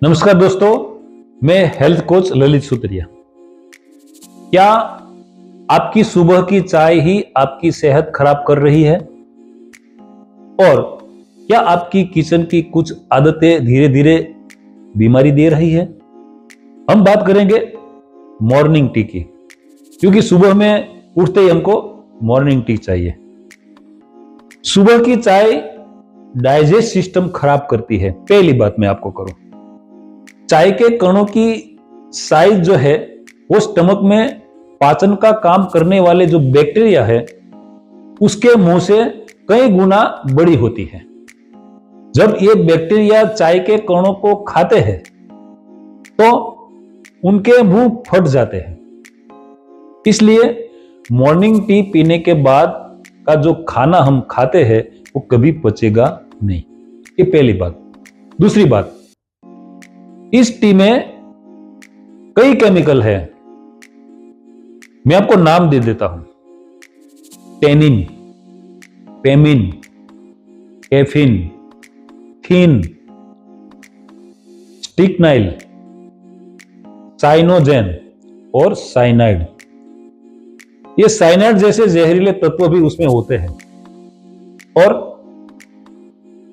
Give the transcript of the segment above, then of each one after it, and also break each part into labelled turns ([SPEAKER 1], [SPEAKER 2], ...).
[SPEAKER 1] नमस्कार दोस्तों, मैं हेल्थ कोच ललित सूत्रिया। क्या आपकी सुबह की चाय ही आपकी सेहत खराब कर रही है? और क्या आपकी किचन की कुछ आदतें धीरे धीरे बीमारी दे रही है? हम बात करेंगे मॉर्निंग टी की, क्योंकि सुबह में उठते ही हमको मॉर्निंग टी चाहिए। सुबह की चाय डाइजेस्ट सिस्टम खराब करती है। पहली बात मैं आपको करूं, चाय के कणों की साइज जो है वो स्टमक में पाचन का काम करने वाले जो बैक्टीरिया है उसके मुंह से कई गुना बड़ी होती है। जब ये बैक्टीरिया चाय के कणों को खाते हैं तो उनके मुंह फट जाते हैं। इसलिए मॉर्निंग टी पीने के बाद का जो खाना हम खाते हैं वो कभी पचेगा नहीं। ये पहली बात। दूसरी बात, इस टी में कई केमिकल है। मैं आपको नाम दे देता हूं: टेनिन, पेमिन, कैफीन, थीन, स्टिकनाइल, साइनोजेन और साइनाइड। ये साइनाइड जैसे जहरीले तत्व भी उसमें होते हैं और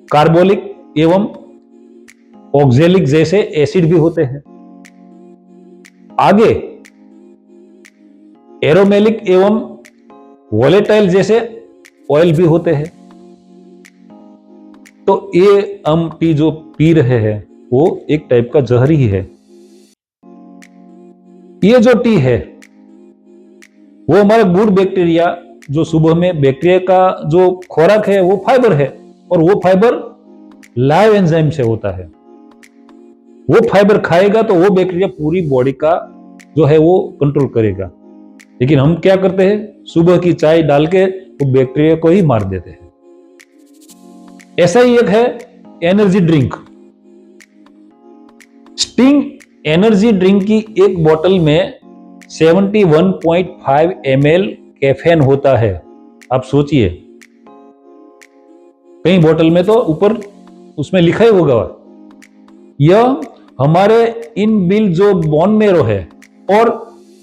[SPEAKER 1] कार्बोलिक एवं ऑक्जेलिक जैसे एसिड भी होते हैं। आगे एरोमेलिक एवं वोलेटाइल जैसे ऑयल भी होते हैं। तो ये हम टी जो पी रहे हैं वो एक टाइप का जहर ही है। ये जो टी है वो हमारे गुड बैक्टीरिया, जो सुबह में बैक्टीरिया का जो खुराक है वो फाइबर है, और वो फाइबर लाइव एंजाइम से होता है। वो फाइबर खाएगा तो वो बैक्टीरिया पूरी बॉडी का जो है वो कंट्रोल करेगा। लेकिन हम क्या करते हैं, सुबह की चाय डाल के वो बैक्टीरिया को ही मार देते हैं। ऐसा ही एक है energy drink. Sting energy drink की एक बोतल में 71.5 ml कैफीन होता है। आप सोचिए, कई बोतल में तो ऊपर उसमें लिखा ही होगा। यह हमारे इनबिल्ट जो बोन मेरो है और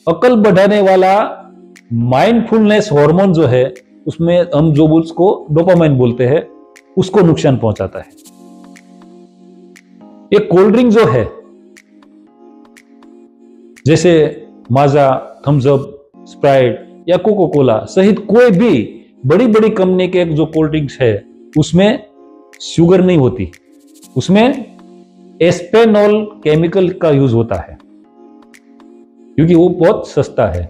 [SPEAKER 1] अकल बढ़ाने वाला माइंडफुलनेस हार्मोन जो है, उसमें हम जो उसको डोपामाइन बोलते हैं, उसको नुकसान पहुंचाता है। ये कोल्ड ड्रिंक जो है, जैसे माजा, थम्स अप, स्प्राइट या कोको कोला सहित कोई भी बड़ी बड़ी कंपनी के जो कोल्ड ड्रिंक्स है उसमें शुगर नहीं होती, उसमें एस्पेनॉल केमिकल का यूज होता है, क्योंकि वो बहुत सस्ता है।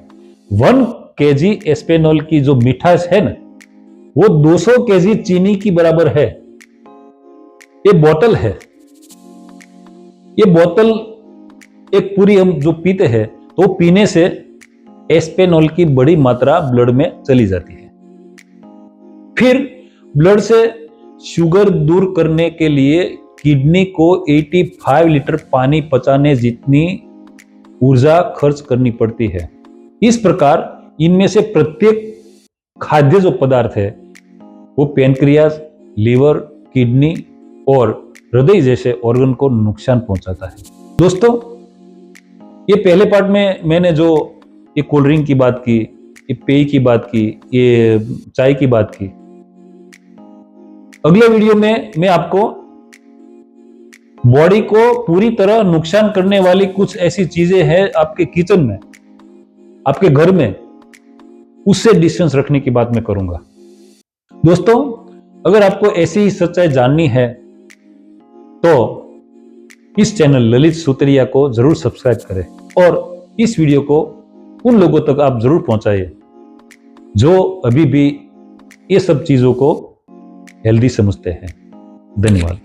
[SPEAKER 1] 1 kg एस्पेनॉल की जो मिठास है ना, वो 200 kg चीनी की बराबर है। ये बोतल है, ये बोतल एक पूरी हम जो पीते हैं तो पीने से एस्पेनॉल की बड़ी मात्रा ब्लड में चली जाती है। फिर ब्लड से शुगर दूर करने के लिए किडनी को 85 लीटर पानी पचाने जितनी ऊर्जा खर्च करनी पड़ती है। इस प्रकार इनमें से प्रत्येक खाद्य जो पदार्थ है वो पैनक्रियाज, लीवर, किडनी और हृदय जैसे ऑर्गन को नुकसान पहुंचाता है। दोस्तों, ये पहले पार्ट में मैंने जो ये कोल्ड ड्रिंक की बात की, ये पेय की बात की, ये चाय की बात की। अगले वीडियो में मैं आपको बॉडी को पूरी तरह नुकसान करने वाली कुछ ऐसी चीजें हैं आपके किचन में, आपके घर में, उससे डिस्टेंस रखने की बात मैं करूंगा। दोस्तों, अगर आपको ऐसी ही सच्चाई जाननी है तो इस चैनल ललित सूत्रिया को जरूर सब्सक्राइब करें और इस वीडियो को उन लोगों तक आप जरूर पहुंचाइए जो अभी भी ये सब चीजों को हेल्दी समझते हैं। धन्यवाद।